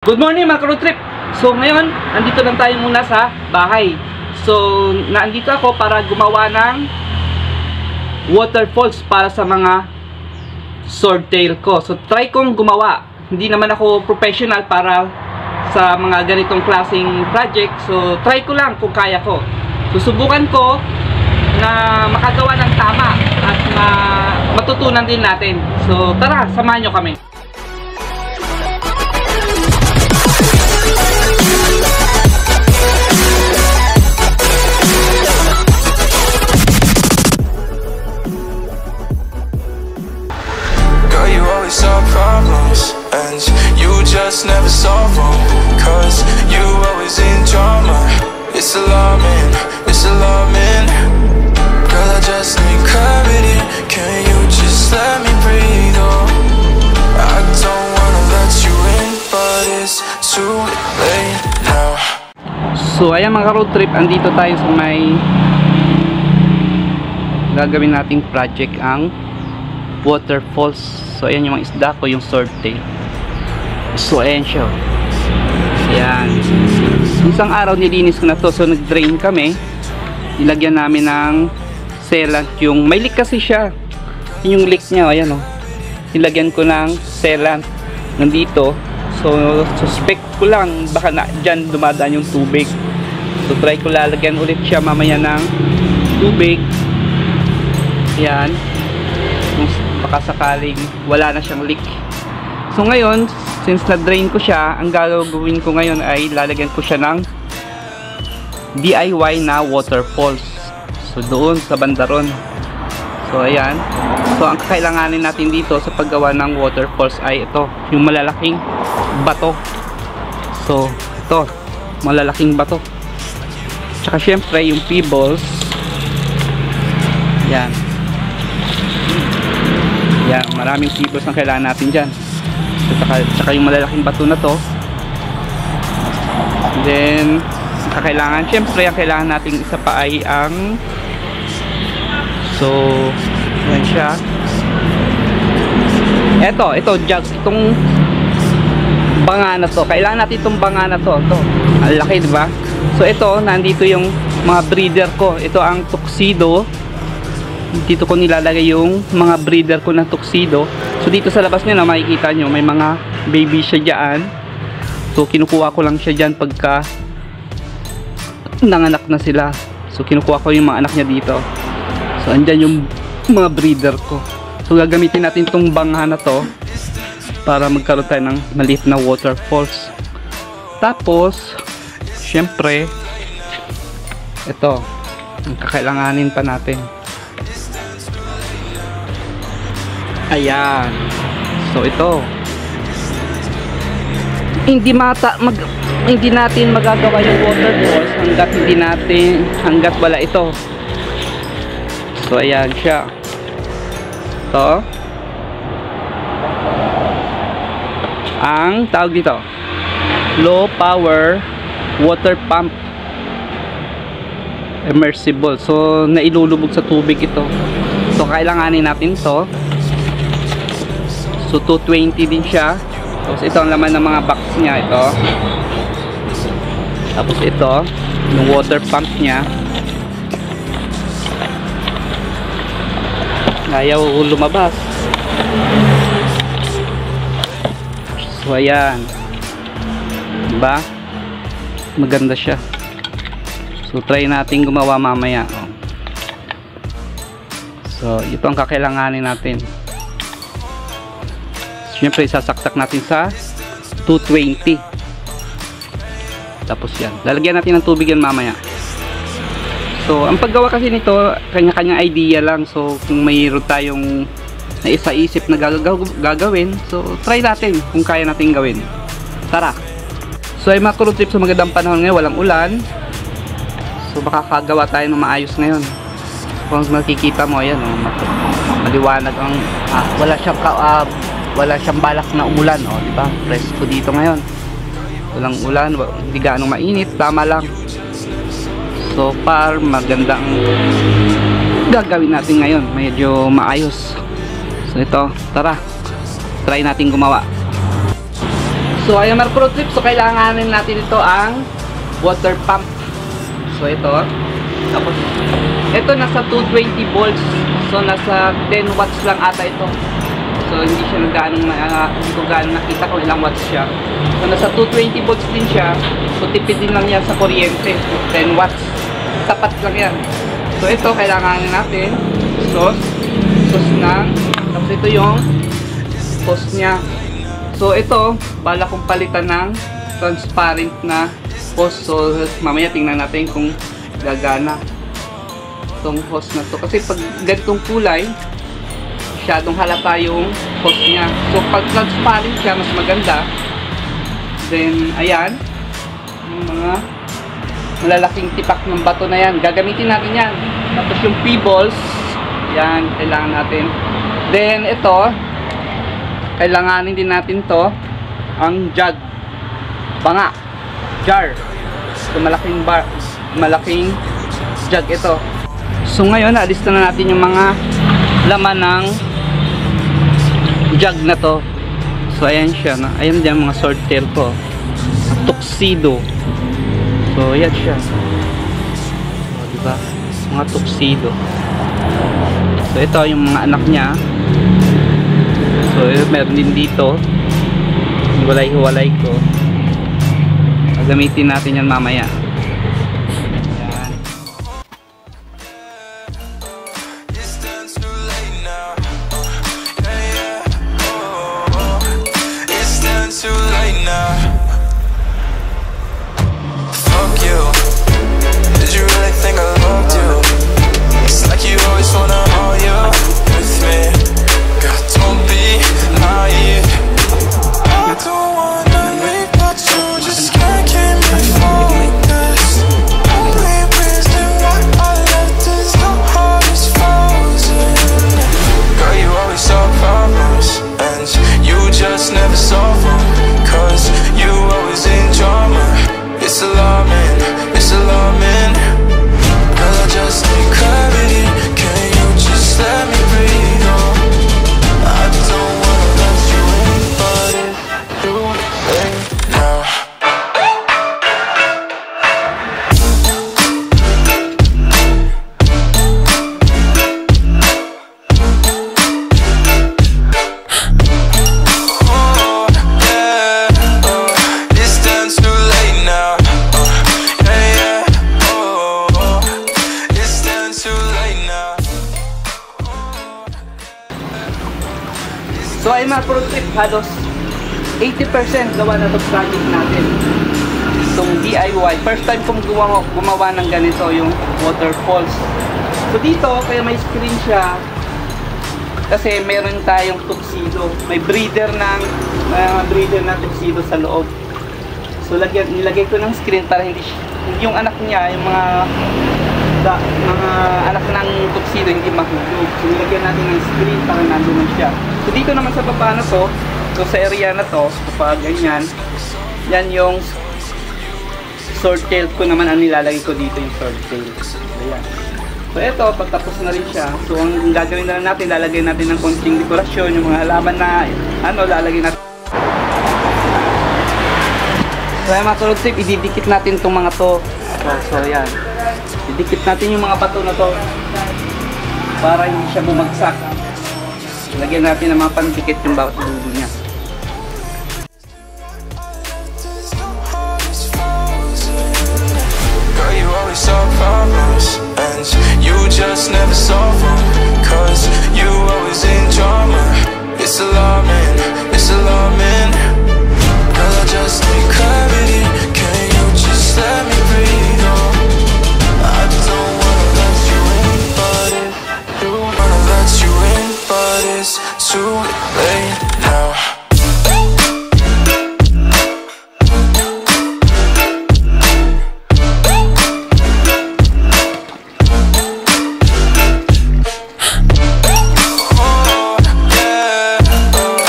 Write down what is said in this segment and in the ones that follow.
Good morning mga road trip. So ngayon, andito lang tayo muna sa bahay. So naandito ako para gumawa ng waterfalls para sa mga swordtail ko. So try kong gumawa. Hindi naman ako professional para sa mga ganitong klaseng project. So try ko lang kung kaya ko. Susubukan ko na makagawa ng tama at matutunan din natin. So tara, samahan nyo kami. Solve problems and you just never solve them, cause you always in drama. It's alarming, girl, I just need clarity. Can you just let me breathe? Oh, I don't wanna let you in, but it's too late now. So ayan mga road trip, andito tayo sa may gagawin nating project, ang waterfalls. So ayan yung mga isda ko, yung swordtail. So ayan siya. Ayan. Isang araw nilinis ko na to. So nag-drain kami. Nilagyan namin ng sealant. Yung may leak kasi siya. Yung leak niya, ayan o. Nilagyan ko ng sealant nandito. So suspect ko lang baka na dyan dumadaan yung tubig. So try ko lalagyan ulit siya mamaya ng tubig. Ayan. Baka sakaling wala na siyang leak. So ngayon, since na-drain ko siya, ang gagawin ko ngayon ay lalagyan ko siya ng DIY na waterfalls. So doon sa bandaron. So ayan. So ang kailanganin natin dito sa paggawa ng waterfalls ay ito, yung malalaking bato. So ito, malalaking bato. Tsaka syempre yung pebbles. Yan. Yan, maraming pebbles ang kailangan natin dyan. Tsaka yung malalaking bato na to. And then kailangan, syempre ang kailangan nating isa pa ay ang, so yan siya. Ito jug, itong banga na to. Kailangan natin itong banga na to. Ang laki, diba? So ito, nandito yung mga breeder ko. Ito ang tuxedo. Dito ko nilalagay yung mga breeder ko ng tuxedo. So dito sa labas niya na makikita nyo, may mga baby siya dyan. So kinukuha ko lang siya dyan pagka nanganak na sila. So kinukuha ko yung mga anak niya dito. So andyan yung mga breeder ko. So gagamitin natin tong bangha na to para magkaroon tayo ng maliit na waterfalls. Tapos syempre ito ang kakailanganin pa natin. Ayan. So ito. Hindi natin magagawa yung waterfalls hanggat wala ito. So ayan siya. Ito. Ang tawag dito, low power water pump immersible. So nailulubog sa tubig ito. So kailanganin natin to. So 220 din siya. Tapos ito ang laman ng mga box niya, ito. Tapos ito, yung water pump niya. Ayaw lumabas. So ayan. Diba? Maganda siya. So try natin gumawa mamaya. So ito ang kakailanganin natin. Siyempre isasaksak natin sa 220. Tapos yan, lalagyan natin ng tubig yan mamaya. So ang paggawa kasi nito, kanya-kanyang idea lang. So kung mayroon tayong naisaisip na gagawin, so try natin kung kaya natin gawin. Tara. So ay mga road trip, sa magandang panahon ngayon, walang ulan. So makakagawa tayo ng maayos ngayon. Kung makikita mo, ayan, maliwanag ang wala siyang balak na umulan, di ba? Presko dito ngayon. Walang ulan, hindi gaano mainit, tama lang. So far, maganda ang gagawin natin ngayon. Medyo maayos. So ito, tara. Try natin gumawa. So ayan mga pro trip, so kailanganin natin ito ang water pump. So ito, tapos ito nasa 220 volts, so nasa 10 watts lang ata ito. So hindi siya hindi ko gaano nakita kung ilang watts siya. So nasa 220 volts din siya, so tipid din lang yan sa kuryente, 10 watts, tapat lang yan. So ito kailanganin natin sauce na, tapos ito yung hose niya. So ito, bala kong palitan ng transparent na hose. So mamaya tingnan natin kung gagana itong hose na to. Kasi pag ganitong kulay, masyadong halata yung hose niya. So pag transparent siya, mas maganda. Then ayan, yung mga malalaking tipak ng bato na yan, gagamitin natin yan. Tapos yung pebbles, yan, kailangan natin. Then ito, kailanganin din natin to, ang jug, banga, jar. So malaking jug ito. So ngayon naalista na natin yung mga laman ng jug na to. So ayan siya, ayan dyan mga sword tail ko, tuxedo. So ayan siya, so, diba? Mga tuxedo. So ito yung mga anak niya. So meron din dito, hiwalay-hiwalay ko. Gagamitin natin yan mamaya. Ayan. Fuck you. Did you really think I loved you? It's like you always wanna argue with me. God, don't be naive. I don't wanna leave, but you just can't keep me focused. Only reason why I left is the heart is frozen. Girl, you always solve problems, and you just never solve them. Cause you always in drama. It's alarming, it's alarming. Girl, I just need clarity. Can you just let me breathe? Oh, I don't wanna let you in, but it's too late now. Oh, yeah, oh, it's done too late now. Yeah, yeah, oh, it's done too late now. So ay mga pro trip, halos 80% gawa na itong project natin. Itong DIY. First time kong gumawa ng ganito, yung waterfalls. So dito, kaya may screen siya, kasi meron tayong tuxedo. May breeder ng tuxedo sa loob. So nilagay ko ng screen para hindi yung anak niya, yung mga anak ng tuxedo hindi mahulog. So nilagyan natin ng screen para nandun siya. So dito naman sa baba na to, so sa area na to, kapag ganyan, yan yung sword tail ko naman ang nilalagay ko dito, yung sword tail. Ayan. So ito, pagtapos na rin siya, so ang gagawin na natin, lalagay natin ng konting dekorasyon, yung mga halaman na lalagay natin. So ayan mga tulog tip, ididikit natin itong mga to. So ayan, idikit natin yung mga bato na to para hindi siya bumagsak. Lagyan natin ng mga pandikit yung bawat dulo niya. Girl, you always solve problems, and you just never solve them. Cause you always in drama. It's alarming, it's alarming. Girl, I just need clarity. Can you just let me breathe? Oh, I don't wanna let you in, but it's too late now. Oh, yeah, oh,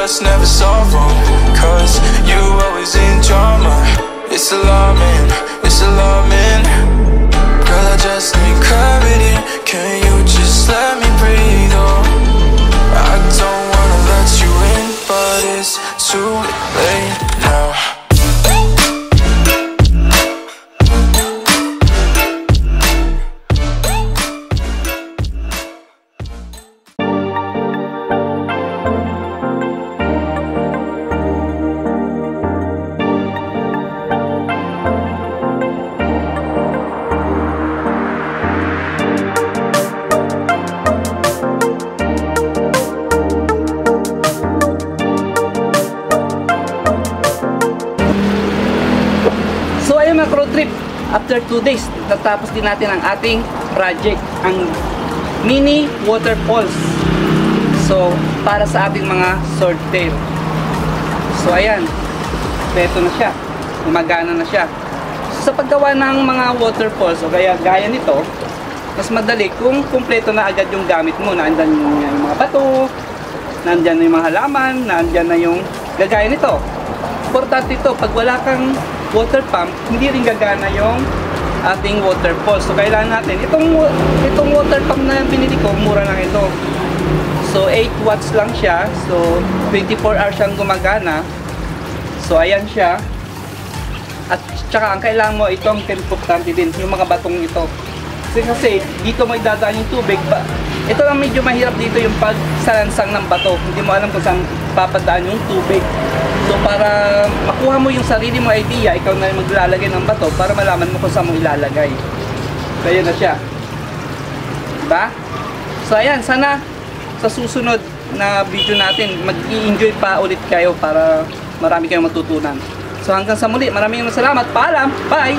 us never so wrong, cause you always in drama. It's alarming, it's alarming. Girl, I just need clarity. Can you just let me breathe? Oh, I don't wanna let you in, but it's too late now. Mga road trip, after 2 days natapos din natin ang ating project, ang mini waterfalls, so para sa ating mga swordtail. So ayan, peto na siya, gumagana na siya. So, sa paggawa ng mga waterfalls o gaya nito, mas madali kung kumpleto na agad yung gamit mo. Nandyan yung mga bato, nandyan na yung mga halaman, nandyan na yung gagaya nito. Importante ito, pag wala kang water pump, hindi rin gagana yung ating waterfall. So kailangan natin itong water pump na binili ko, mura lang ito. So 8 watts lang siya. So 24 hours siyang gumagana. So ayan siya. At tsaka ang kailangan mo, itong importante din, yung mga batong ito. Kasi dito may dadaan yung tubig ba. Ito lang medyo mahirap dito, yung pagsalansang ng bato. Hindi mo alam kung saan papadaan yung tubig. So para makuha mo yung sarili mo idea, ikaw na yung maglalagay ng bato para malaman mo kung saan mo ilalagay. So ayan na siya. Diba? So ayan, sana sa susunod na video natin mag-i-enjoy pa ulit kayo para marami kayong matutunan. So hanggang sa muli, maraming salamat. Paalam! Bye!